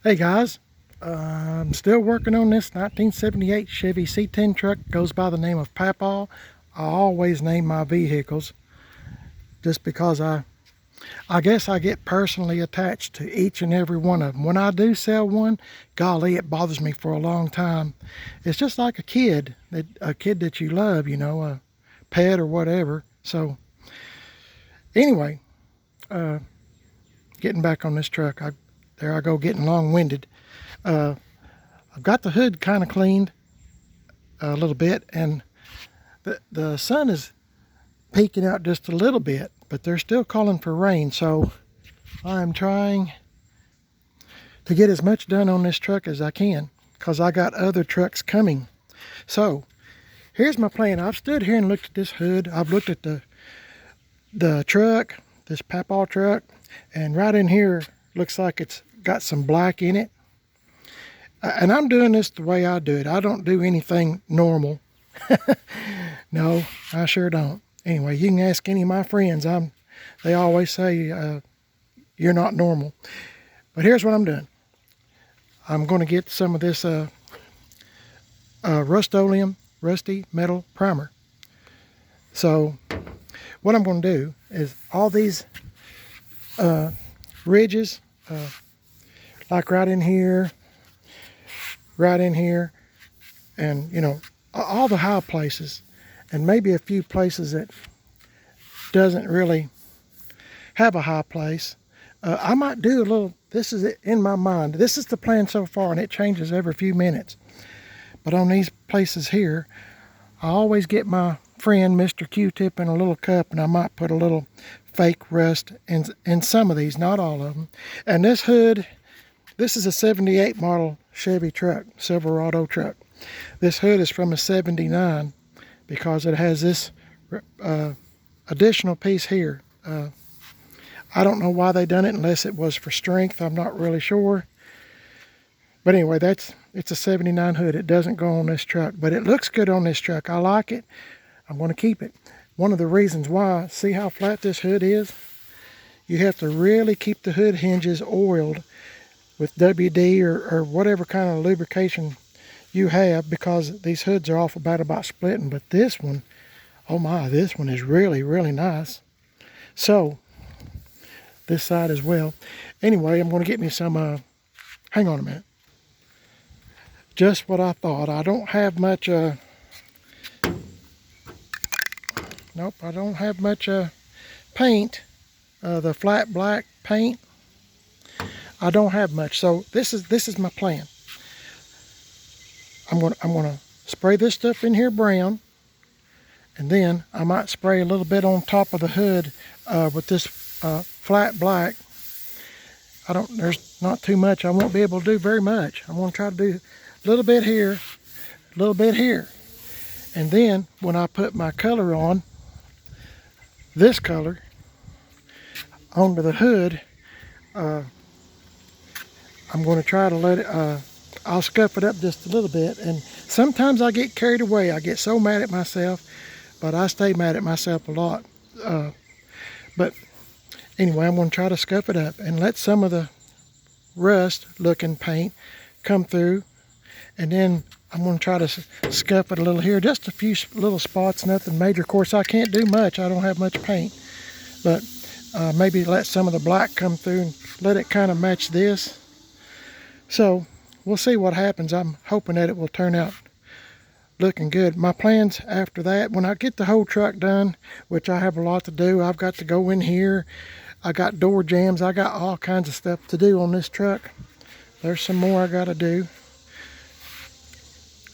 Hey guys, I'm still working on this 1978 Chevy C10 truck. Goes by the name of Papaw. I always name my vehicles just because I guess I get personally attached to each and every one of them. When I do sell one, golly, it bothers me for a long time. It's just like a kid that you love, you know, a pet or whatever. So anyway, getting back on this truck, there I go getting long-winded. I've got the hood kind of cleaned a little bit, and the sun is peeking out just a little bit, but they're still calling for rain, so I'm trying to get as much done on this truck as I can because I got other trucks coming. So here's my plan. I've stood here and looked at this hood. I've looked at the truck, this Papaw truck, and right in here looks like it's got some black in it. And I'm doing this the way I do it. I don't do anything normal. No, I sure don't. Anyway, you can ask any of my friends. They always say, you're not normal. But here's what I'm doing. I'm going to get some of this Rust-Oleum Rusty Metal Primer. So what I'm going to do is all these ridges, like right in here, and you know, all the high places, and maybe a few places that doesn't really have a high place. I might do a little, this is in my mind, this is the plan so far, and it changes every few minutes. But on these places here, I always get my friend Mr. Q-tip in a little cup, and I might put a little fake rust in some of these, not all of them. And this hood, this is a 78 model Chevy truck, Silverado truck. This hood is from a 79 because it has this additional piece here. I don't know why they done it unless it was for strength. I'm not really sure. But anyway, it's a 79 hood. It doesn't go on this truck, but it looks good on this truck. I like it. I'm going to keep it. One of the reasons why, see how flat this hood is? You have to really keep the hood hinges oiled with WD or whatever kind of lubrication you have, because these hoods are awful bad about splitting. But this one, oh my, this one is really, really nice. So, this side as well. Anyway, I'm going to get me some, hang on a minute. Just what I thought. I don't have much, nope, I don't have much paint, the flat black paint. I don't have much, so this is my plan. I'm gonna spray this stuff in here brown, and then I might spray a little bit on top of the hood with this flat black. There's not too much. I won't be able to do very much. I'm gonna try to do a little bit here, a little bit here, and then when I put my color on, this color onto the hood, I'm going to try to let it, I'll scuff it up just a little bit. And sometimes I get carried away. I get so mad at myself, but I stay mad at myself a lot. But anyway, I'm going to try to scuff it up and let some of the rust looking paint come through. And then I'm going to try to scuff it a little here, just a few little spots, nothing major. Of course, I can't do much. I don't have much paint, but maybe let some of the black come through and let it kind of match this. So we'll see what happens. I'm hoping that it will turn out looking good. My plans after that, when I get the whole truck done, which I have a lot to do, I've got to go in here. I got door jams. I got all kinds of stuff to do on this truck. There's some more I got to do.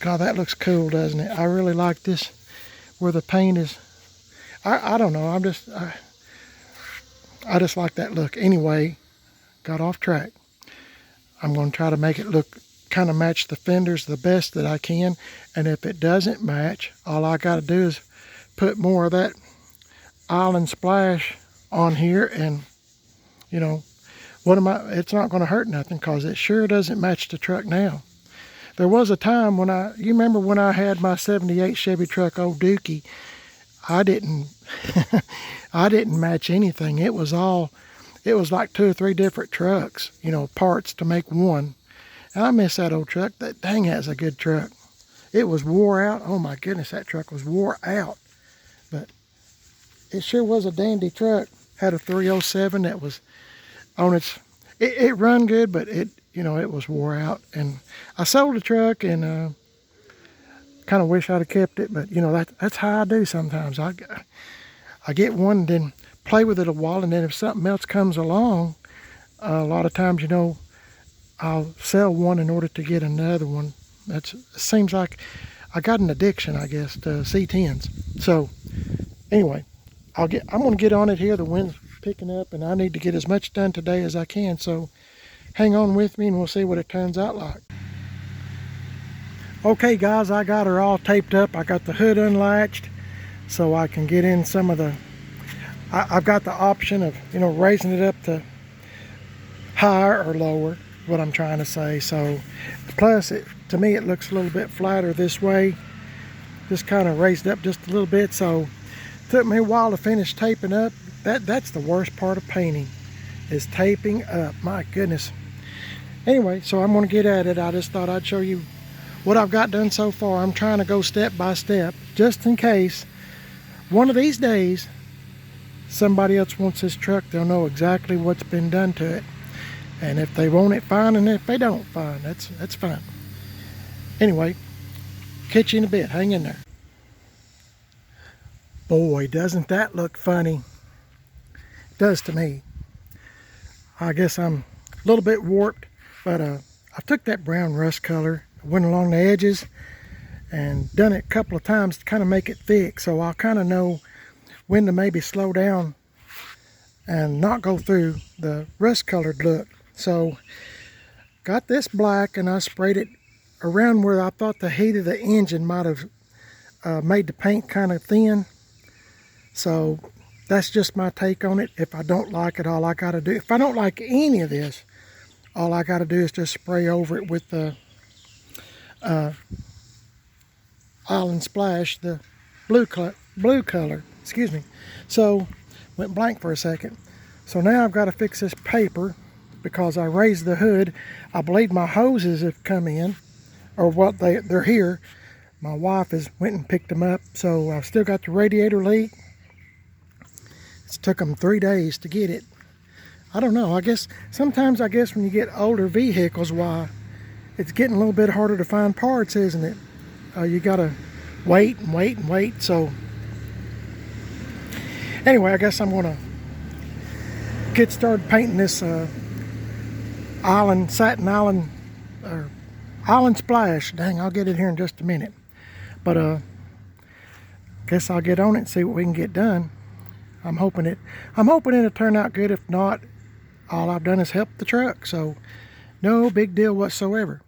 God, that looks cool, doesn't it? I really like this, where the paint is. I don't know. I just like that look. Anyway, got off track. I'm going to try to make it look, kind of match the fenders the best that I can. And if it doesn't match, all I got to do is put more of that Island Splash on here, and you know, it's not going to hurt nothing, because it sure doesn't match the truck now. There was a time when you remember when I had my 78 Chevy truck, old Dookie, I didn't match anything. It was like 2 or 3 different trucks, you know, parts to make one. And I miss that old truck. That dang, that's a good truck. It was wore out. Oh my goodness, that truck was wore out. But it sure was a dandy truck. Had a 307 that was on its, it run good, but it, you know, it was wore out. And I sold the truck and kind of wish I'd have kept it, but you know, that's how I do sometimes. I get one and then play with it a while, and then if something else comes along, a lot of times, you know, I'll sell one in order to get another one. It seems like I got an addiction, I guess, to C10s. So anyway, I'm gonna get on it here. The wind's picking up and I need to get as much done today as I can. So hang on with me and we'll see what it turns out like. Okay guys, I got her all taped up. I got the hood unlatched so I can get in some of the, I've got the option of, you know, raising it up to higher or lower, what I'm trying to say. So plus to me it looks a little bit flatter this way, just kind of raised up just a little bit. So it took me a while to finish taping up. That's the worst part of painting, is taping up. My goodness. Anyway, so I'm going to get at it. I just thought I'd show you what I've got done so far. I'm trying to go step by step, just in case one of these days somebody else wants this truck. They'll know exactly what's been done to it, and if they want it, fine, and if they don't, fine. That's fine. Anyway, catch you in a bit. Hang in there. Boy, doesn't that look funny. It does to me. I guess I'm a little bit warped, but I took that brown rust color, went along the edges and done it a couple of times to kind of make it thick, so I'll kind of know when to maybe slow down and not go through the rust colored look. So got this black and I sprayed it around where I thought the heat of the engine might have made the paint kind of thin. So that's just my take on it. If I don't like it, all I got to do, if I don't like any of this, all I got to do is just spray over it with the Island Splash, the blue color, excuse me. So went blank for a second. So now I've got to fix this paper because I raised the hood. I believe my hoses have come in, or what, they're here. My wife has went and picked them up. So I've still got the radiator leak. It's took them 3 days to get it. I don't know, I guess sometimes when you get older vehicles, why it's getting a little bit harder to find parts, isn't it? You gotta wait and wait and wait. So anyway, I guess I'm gonna get started painting this satin island, or Island Splash. Dang, I'll get it here in just a minute. But guess I'll get on it and see what we can get done. I'm hoping it'll turn out good. If not, all I've done is help the truck, so no big deal whatsoever.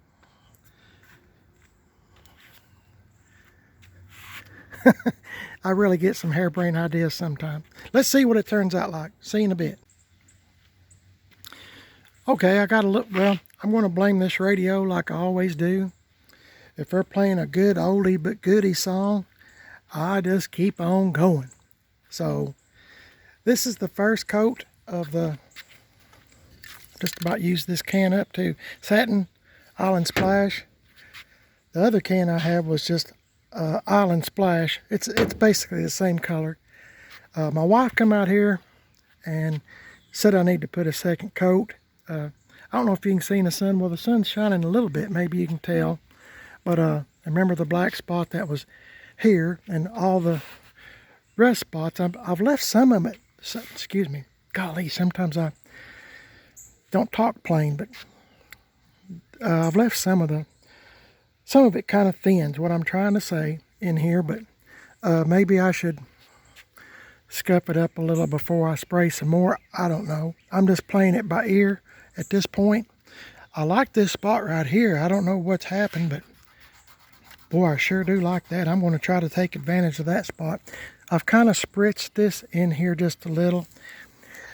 I really get some harebrained ideas sometimes. Let's see what it turns out like. See you in a bit. Okay, I got a look. Well, I'm going to blame this radio like I always do. If they're playing a good oldie but goodie song, I just keep on going. So this is the first coat of the, just about used this can up to Satin Island Splash. The other can I have was just Island Splash. It's basically the same color. My wife come out here and said I need to put a second coat. I don't know if you can see in the sun. Well, the sun's shining a little bit, maybe you can tell. But remember the black spot that was here, and all the rust spots. I've left some of it. Excuse me. Golly, sometimes I don't talk plain, but I've left some of it kind of thins, what I'm trying to say in here, but maybe I should scuff it up a little before I spray some more. I don't know. I'm just playing it by ear at this point. I like this spot right here. I don't know what's happened, but boy, I sure do like that. I'm going to try to take advantage of that spot. I've kind of spritzed this in here just a little,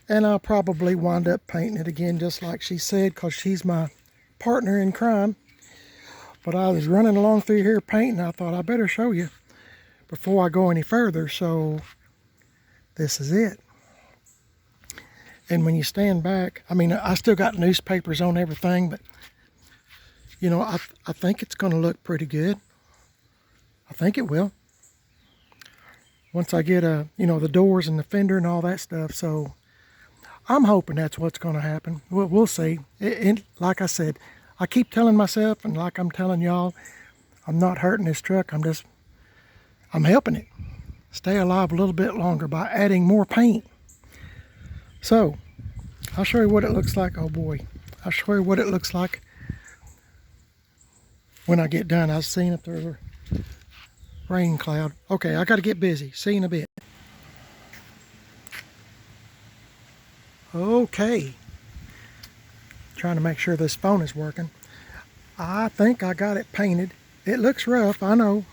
and I'll probably wind up painting it again just like she said, because she's my partner in crime. But I was running along through here painting. I thought I better show you before I go any further. So this is it. And when you stand back, I mean, I still got newspapers on everything, but You know, I think it's going to look pretty good. I think it will. Once I get, you know, the doors and the fender and all that stuff. So I'm hoping that's what's going to happen. We'll see. Like I said, I keep telling myself, and like I'm telling y'all, I'm not hurting this truck. I'm helping it stay alive a little bit longer by adding more paint. So I'll show you what it looks like. Oh boy, I'll show you what it looks like when I get done. I was seeing up there, rain cloud. Okay, I got to get busy. See you in a bit. Okay, trying to make sure this phone is working. I think I got it painted. It looks rough, I know.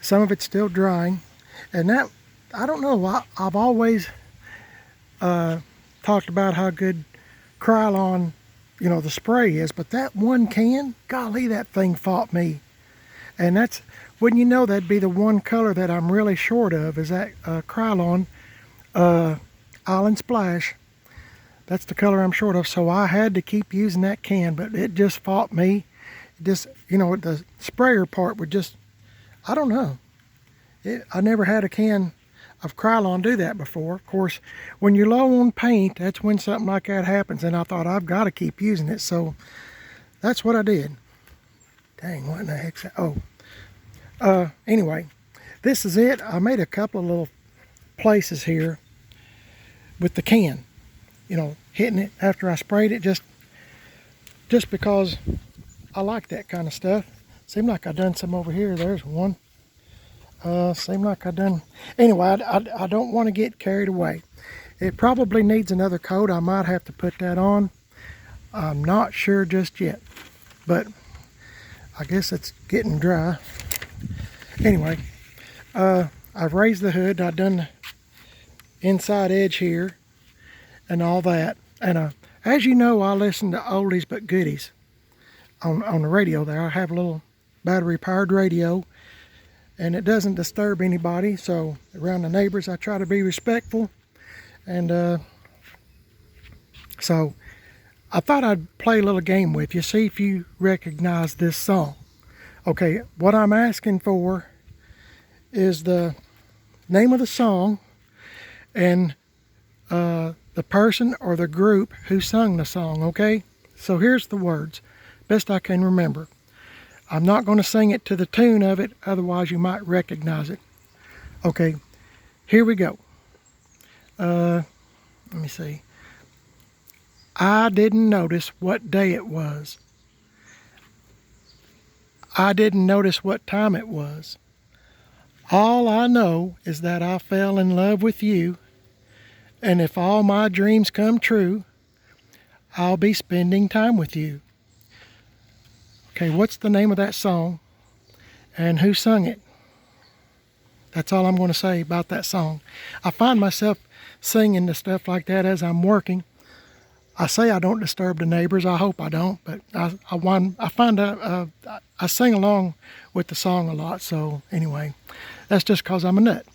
Some of it's still drying. And that, I don't know, I've always talked about how good Krylon, you know, the spray is, but that one can, golly, that thing fought me. And that's, wouldn't you know, that'd be the one color that I'm really short of, is that Krylon Island Splash. That's the color I'm short of, so I had to keep using that can, but it just fought me. It just, you know, the sprayer part would just, I don't know. I never had a can of Krylon do that before. Of course, when you're low on paint, that's when something like that happens, and I thought, I've got to keep using it, so that's what I did. Dang, what in the heck's that? Oh. Anyway, this is it. I made a couple of little places here with the can, you know, hitting it after I sprayed it, just because I like that kind of stuff. Seemed like I done some over here. There's one. Seemed like I done. Anyway, I don't want to get carried away. It probably needs another coat. I might have to put that on. I'm not sure just yet, but I guess it's getting dry. Anyway, I've raised the hood. I've done the inside edge here and all that. And as you know, I listen to oldies but goodies on the radio there. I have a little battery powered radio, and it doesn't disturb anybody. So around the neighbors, I try to be respectful. And so I thought I'd play a little game with you, see if you recognize this song. Okay, what I'm asking for is the name of the song and the person or the group who sung the song, okay? So here's the words, best I can remember. I'm not going to sing it to the tune of it, otherwise you might recognize it. Okay, here we go. Let me see. I didn't notice what day it was. I didn't notice what time it was. All I know is that I fell in love with you, and if all my dreams come true, I'll be spending time with you. Okay, what's the name of that song and who sung it? That's all I'm going to say about that song. I find myself singing the stuff like that as I'm working. I say I don't disturb the neighbors. I hope I don't, but I find I sing along with the song a lot. So anyway, that's just because I'm a nut.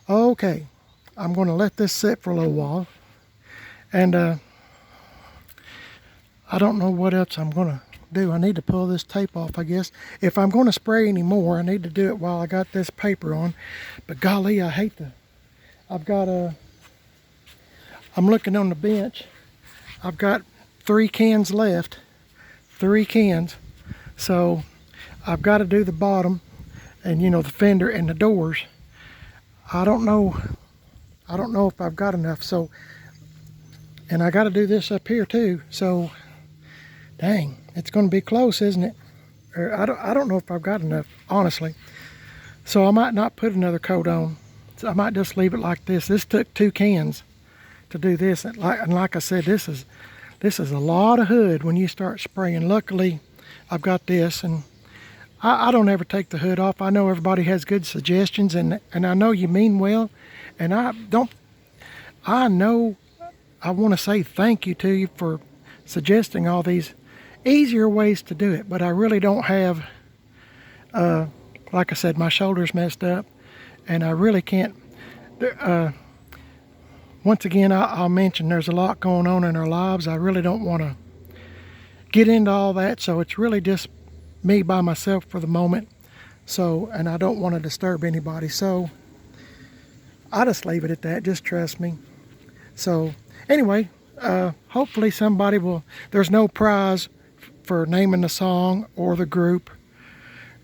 Okay, I'm going to let this sit for a little while, and I don't know what else I'm going to do. I need to pull this tape off, I guess. If I'm going to spray any more, I need to do it while I got this paper on. But golly, I hate I'm looking on the bench. I've got 3 cans left. 3 cans. So I've got to do the bottom and, you know, the fender and the doors. I don't know if I've got enough. So, and I got to do this up here too. So, dang, it's going to be close, isn't it? Or I don't know if I've got enough, honestly. So I might not put another coat on. So I might just leave it like this. This took 2 cans to do this. And like I said, this is a lot of hood when you start spraying. Luckily, I've got this, and I don't ever take the hood off. I know everybody has good suggestions, and I know you mean well, and I know I want to say thank you to you for suggesting all these easier ways to do it, but I really don't have, like I said, my shoulder's messed up, and I really can't. Once again, I'll mention there's a lot going on in our lives. I really don't want to get into all that. So it's really just me by myself for the moment. So, and I don't want to disturb anybody. So I'll just leave it at that. Just trust me. So anyway, hopefully somebody will, there's no prize for naming the song or the group.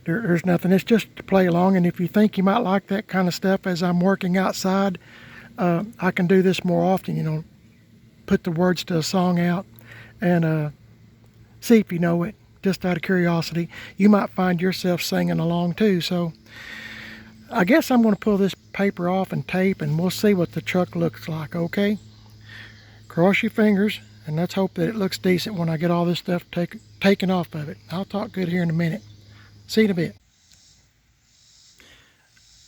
There's nothing. It's just to play along. And if you think you might like that kind of stuff as I'm working outside, I can do this more often, you know, put the words to a song out and see if you know it, just out of curiosity. You might find yourself singing along too. So I guess I'm going to pull this paper off and tape, and we'll see what the truck looks like, okay? Cross your fingers, and let's hope that it looks decent when I get all this stuff taken off of it. I'll talk good here in a minute. See you in a bit.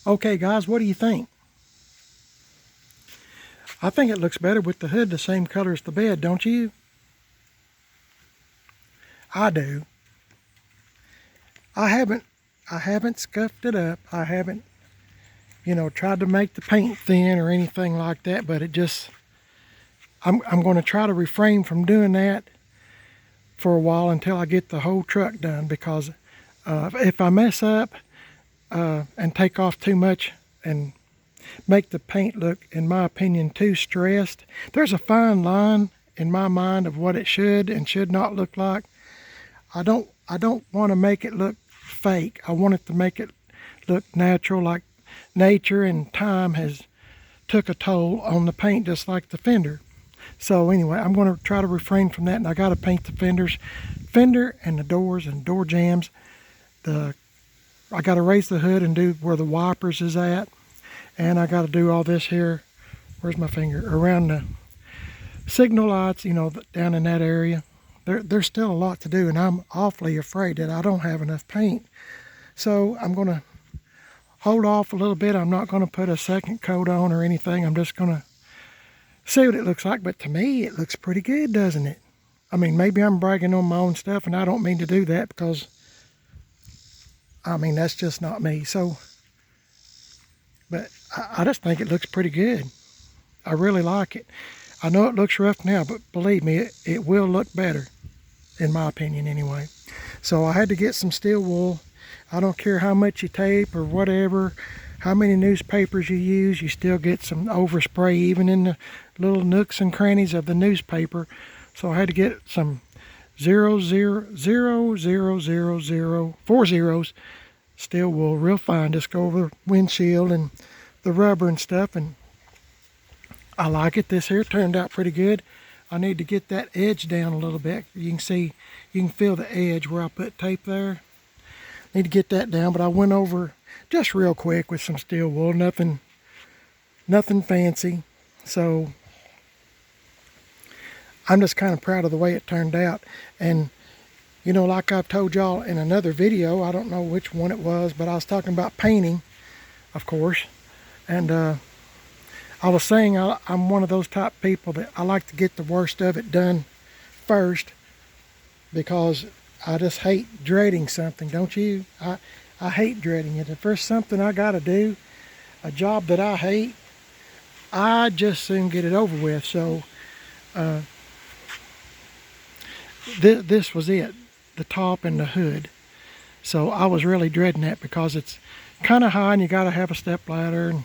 Okay, guys, what do you think? I think it looks better with the hood the same color as the bed, don't you? I do. I haven't scuffed it up. I haven't, you know, tried to make the paint thin or anything like that, but it just, I'm going to try to refrain from doing that for a while until I get the whole truck done, because if I mess up and take off too much and make the paint look, in my opinion, too stressed, there's a fine line in my mind of what it should and should not look like. I don't want to make it look fake. I want it to make it look natural, like nature and time has took a toll on the paint, just like the fender. So anyway, I'm going to try to refrain from that, and I got to paint the fender and the doors and door jambs. I got to raise the hood and do where the wipers is at, and I got to do all this here. Where's my finger? Around the signal lights, you know, down in that area. There's still a lot to do, and I'm awfully afraid that I don't have enough paint. So I'm going to hold off a little bit. I'm not going to put a second coat on or anything. I'm just going to see what it looks like. But to me, it looks pretty good, doesn't it? I mean, maybe I'm bragging on my own stuff, and I don't mean to do that, because, I mean, that's just not me. So, but I just think it looks pretty good. I really like it. I know it looks rough now, but believe me, it will look better, in my opinion anyway. So I had to get some steel wool. I don't care how much you tape or whatever, how many newspapers you use, you still get some overspray even in the little nooks and crannies of the newspaper. So I had to get some 4 zeros steel wool, real fine, just go over the windshield and the rubber and stuff, and I like it. This here turned out pretty good. I need to get that edge down a little bit. You can see, you can feel the edge where I put tape there. Need to get that down, but I went over just real quick with some steel wool, nothing fancy. So I'm just kind of proud of the way it turned out. And you know, like I've told y'all in another video, I don't know which one it was, but I was talking about painting, of course. And I was saying I'm one of those type of people that I like to get the worst of it done first, because I just hate dreading something, don't you? I hate dreading it. If there's something I got to do, a job that I hate, I just soon get it over with. So this was it, the top and the hood. So I was really dreading that, because it's kind of high and you got to have a step ladder, and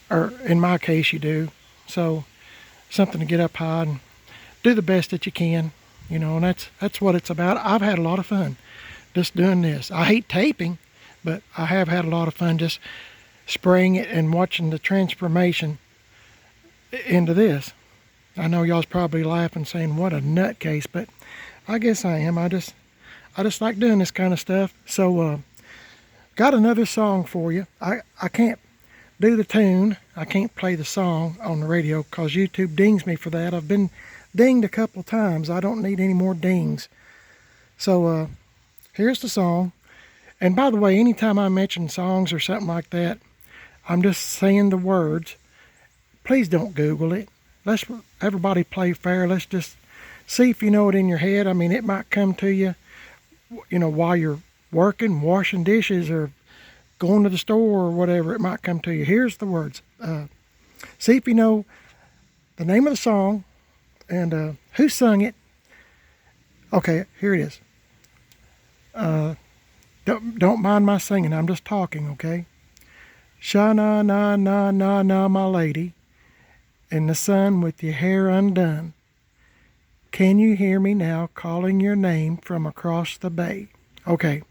or in my case you do. So something to get up high and do the best that you can, you know, and that's what it's about. I've had a lot of fun just doing this. I hate taping, but I have had a lot of fun just spraying it and watching the transformation into this. I know y'all's probably laughing saying what a nutcase, but I guess I am. I just like doing this kind of stuff. So got another song for you. I can't do the tune. I can't play the song on the radio because YouTube dings me for that. I've been dinged a couple of times. I don't need any more dings. So here's the song. And by the way, anytime I mention songs or something like that, I'm just saying the words. Please don't Google it. Let's everybody play fair. Let's just see if you know it in your head. I mean, it might come to you, you know, while you're working, washing dishes, or going to the store or whatever. It might come to you. Here's the words. See if you know the name of the song and who sung it. Okay, here it is. Don't mind my singing. I'm just talking, okay? Sha-na na na na na, my lady, in the sun with your hair undone. Can you hear me now calling your name from across the bay? Okay,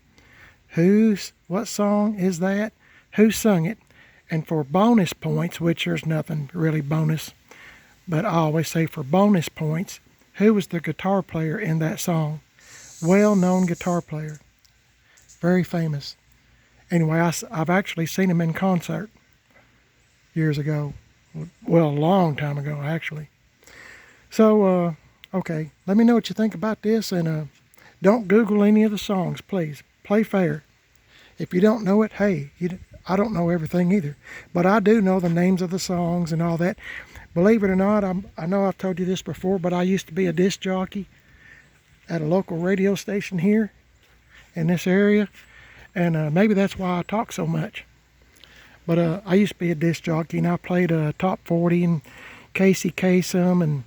what song is that? Who sung it? And for bonus points, which there's nothing really bonus, but I always say for bonus points, who was the guitar player in that song? Well-known guitar player. Very famous. Anyway, I've actually seen him in concert years ago. Well, a long time ago, actually. So, okay, let me know what you think about this, and don't Google any of the songs, please. Play fair. If you don't know it, hey, I don't know everything either, but I do know the names of the songs and all that. Believe it or not, I know I've told you this before, but I used to be a disc jockey at a local radio station here in this area, and maybe that's why I talk so much. But I used to be a disc jockey, and I played Top 40 and Casey Kasem and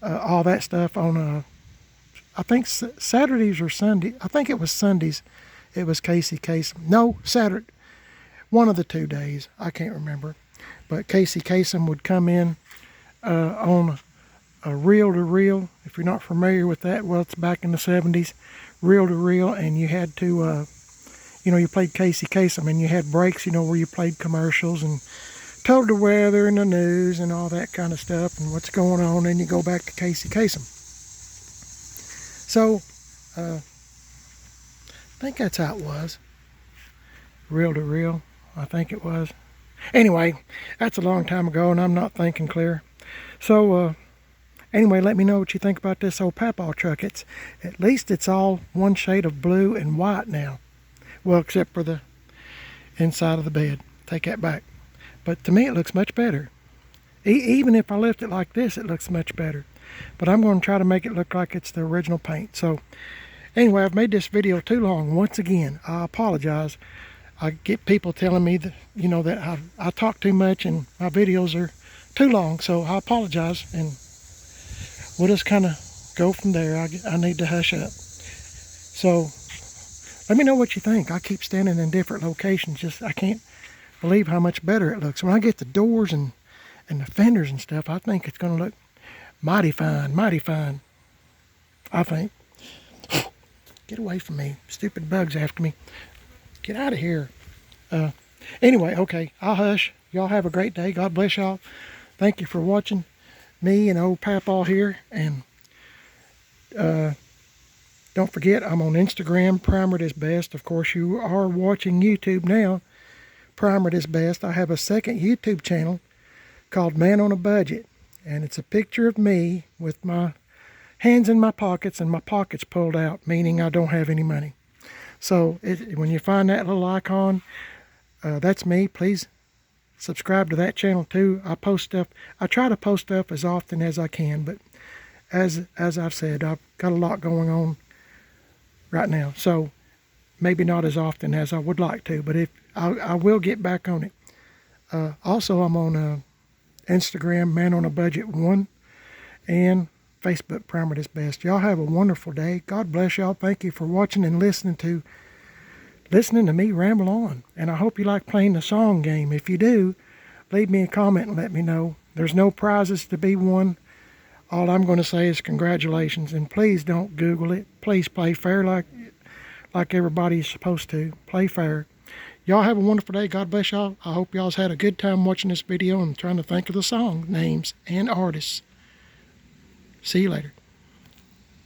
all that stuff on, I think Saturdays or Sunday. I think it was Sundays. It was Casey Kasem. No, Saturday. One of the 2 days. I can't remember. But Casey Kasem would come in on a reel-to-reel. If you're not familiar with that, well, it's back in the 70s. Reel-to-reel, and you had to, you played Casey Kasem, and you had breaks, where you played commercials and told the weather and the news and all that kind of stuff and what's going on, and you go back to Casey Kasem. So, I think that's how it was. Reel-to-reel, I think it was. Anyway, that's a long time ago, and I'm not thinking clear. So, anyway, let me know what you think about this old Papaw truck. At least it's all one shade of blue and white now. Well, except for the inside of the bed. Take that back. But to me, it looks much better. Even if I left it like this, it looks much better. But I'm going to try to make it look like it's the original paint. So, anyway, I've made this video too long. Once again, I apologize. I get people telling me that, that I talk too much and my videos are too long. So I apologize, and we'll just kind of go from there. I need to hush up. So let me know what you think. I keep standing in different locations. I can't believe how much better it looks. When I get the doors and the fenders and stuff, I think it's going to look mighty fine, mighty fine. I think. Get away from me. Stupid bugs after me. Get out of here. Anyway, okay, I'll hush. Y'all have a great day. God bless y'all. Thank you for watching me and old Papaw here. And don't forget, I'm on Instagram, Primer It Is Best. Of course, you are watching YouTube now. Primer It Is Best. I have a second YouTube channel called Man on a Budget. And it's a picture of me with my hands in my pockets and my pockets pulled out, meaning I don't have any money. So when you find that little icon, that's me. Please subscribe to that channel too. I post stuff. I try to post stuff as often as I can, but as I've said, I've got a lot going on right now. So maybe not as often as I would like to, but I will get back on it. Also, I'm on Instagram, Man on a Budget 1, and Facebook, Primer It Is Best. Y'all have a wonderful day. God bless y'all. Thank you for watching and listening to me ramble on. And I hope you like playing the song game. If you do, leave me a comment and let me know. There's no prizes to be won. All I'm going to say is congratulations. And please don't Google it. Please play fair like everybody's supposed to. Play fair. Y'all have a wonderful day. God bless y'all. I hope y'all's had a good time watching this video and trying to think of the song names and artists. See you later.